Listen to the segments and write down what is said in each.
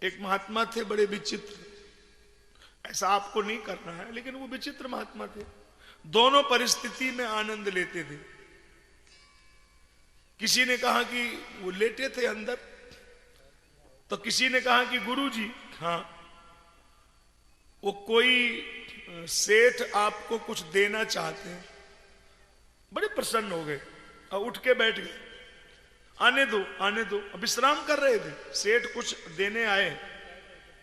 एक महात्मा थे बड़े विचित्र, ऐसा आपको नहीं करना है, लेकिन वो विचित्र महात्मा थे। दोनों परिस्थिति में आनंद लेते थे। किसी ने कहा कि वो लेटे थे अंदर, तो किसी ने कहा कि गुरुजी, हाँ वो कोई सेठ आपको कुछ देना चाहते हैं। बड़े प्रसन्न हो गए और उठ के बैठ गए। आने दो आने दो, विश्राम कर रहे थे, सेठ कुछ देने आए,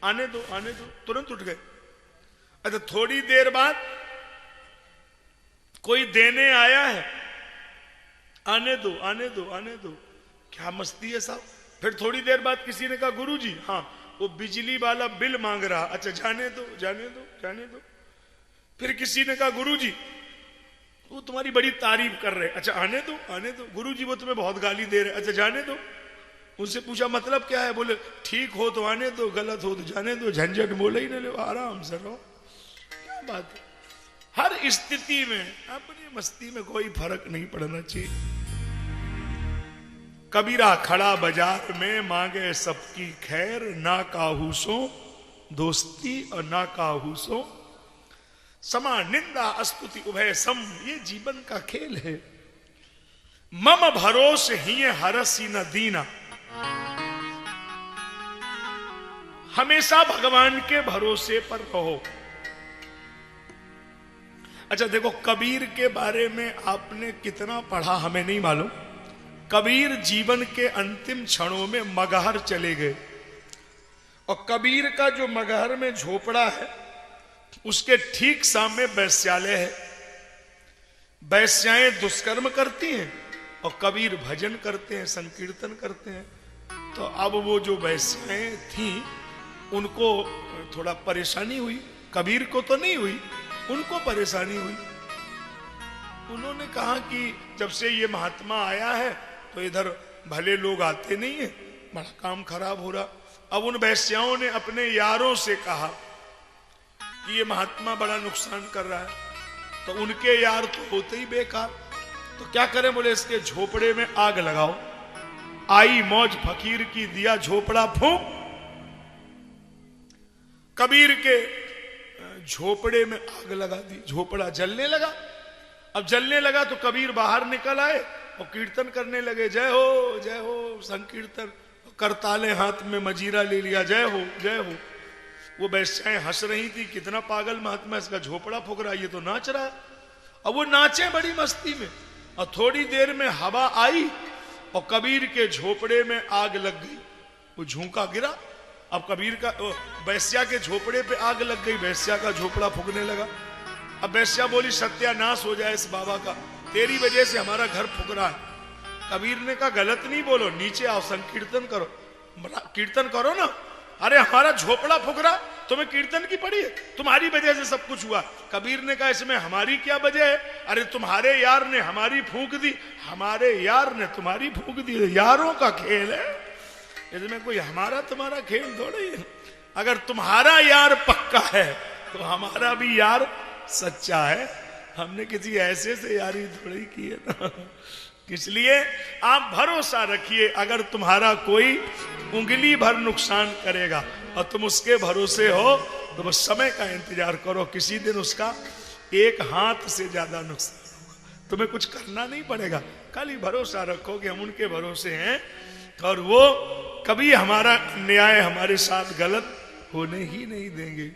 आने दो आने दो, तुरंत उठ गए। अच्छा थोड़ी देर बाद कोई देने आया है, आने दो आने दो आने दो, क्या मस्ती है साहब। फिर थोड़ी देर बाद किसी ने कहा गुरुजी, हाँ वो बिजली वाला बिल मांग रहा, अच्छा जाने दो जाने दो जाने दो। फिर किसी ने कहा गुरुजी वो तुम्हारी बड़ी तारीफ कर रहे, अच्छा आने दो आने दो। गुरुजी वो तुम्हें बहुत गाली दे रहे, अच्छा जाने दो। उनसे पूछा मतलब क्या है, बोले ठीक हो तो आने दो, गलत हो तो जाने दो, झंझट बोले ही ना लो, आराम से रहो। क्या बात है, हर स्थिति में अपनी मस्ती में कोई फर्क नहीं पड़ना चाहिए। कबीरा खड़ा बाजार में मांगे सबकी खैर, ना काहू सो दोस्ती और ना काहू सो समा, निंदा स्तुति उभय सम, ये जीवन का खेल है। मम भरोस ही हरसी न दीना, हमेशा भगवान के भरोसे पर रहो। अच्छा देखो, कबीर के बारे में आपने कितना पढ़ा हमें नहीं मालूम। कबीर जीवन के अंतिम क्षणों में मगहर चले गए, और कबीर का जो मगहर में झोपड़ा है उसके ठीक सामने वैश्यालय है। वैश्याएं दुष्कर्म करती हैं और कबीर भजन करते हैं, संकीर्तन करते हैं। तो अब वो जो वैश्याएं थी उनको थोड़ा परेशानी हुई, कबीर को तो नहीं हुई, उनको परेशानी हुई। उन्होंने कहा कि जब से ये महात्मा आया है तो इधर भले लोग आते नहीं है, बड़ा काम खराब हो रहा। अब उन वैश्याओं ने अपने यारों से कहा कि ये महात्मा बड़ा नुकसान कर रहा है, तो उनके यार तो होते ही बेकार, तो क्या करें, बोले इसके झोपड़े में आग लगाओ। आई मौज फकीर की, दिया झोपड़ा फूंक। कबीर के झोपड़े में आग लगा दी, झोपड़ा जलने लगा। अब जलने लगा तो कबीर बाहर निकल आए और कीर्तन करने लगे, जय हो संकीर्तन, करताले हाथ में मजीरा ले लिया, जय हो जय हो। वो वैश्याएं हंस रही थी, कितना पागल महात्मा, इसका झोपड़ा फूंक रहा, ये तो नाच रहा है। अब वो नाचे बड़ी मस्ती में, और थोड़ी देर में हवा आई और कबीर के झोपड़े में आग लग गई। वो झोंका गिरा, अब कबीर का वैश्या के झोपड़े पे आग लग गई, वैश्या का झोपड़ा फूंकने लगा। अब वैश्या बोली सत्यानाश हो जाए इस बाबा का, तेरी वजह से हमारा घर फूंक रहा है। कबीर ने कहा गलत नहीं बोलो, नीचे आओ संकीर्तन करो, कीर्तन करो ना। अरे हमारा झोपड़ा फूंक रहा, तुम्हें कीर्तन की पड़ी है, तुम्हारी वजह से सब कुछ हुआ। कबीर ने कहा इसमें हमारी क्या वजह है, अरे तुम्हारे यार ने हमारी फूंक दी, हमारे यार ने तुम्हारी फूंक दी, यारों का खेल है, इसमें कोई हमारा तुम्हारा खेल थोड़ी है। अगर तुम्हारा यार पक्का है तो हमारा भी यार सच्चा है, हमने किसी ऐसे से यारी थोड़ी की है ना। इसलिए आप भरोसा रखिए, अगर तुम्हारा कोई उंगली भर नुकसान करेगा और तुम उसके भरोसे हो तो बस समय का इंतजार करो, किसी दिन उसका एक हाथ से ज्यादा नुकसान होगा। तुम्हें कुछ करना नहीं पड़ेगा, खाली भरोसा रखो कि हम उनके भरोसे हैं और वो कभी हमारा न्याय हमारे साथ गलत होने ही नहीं देंगे।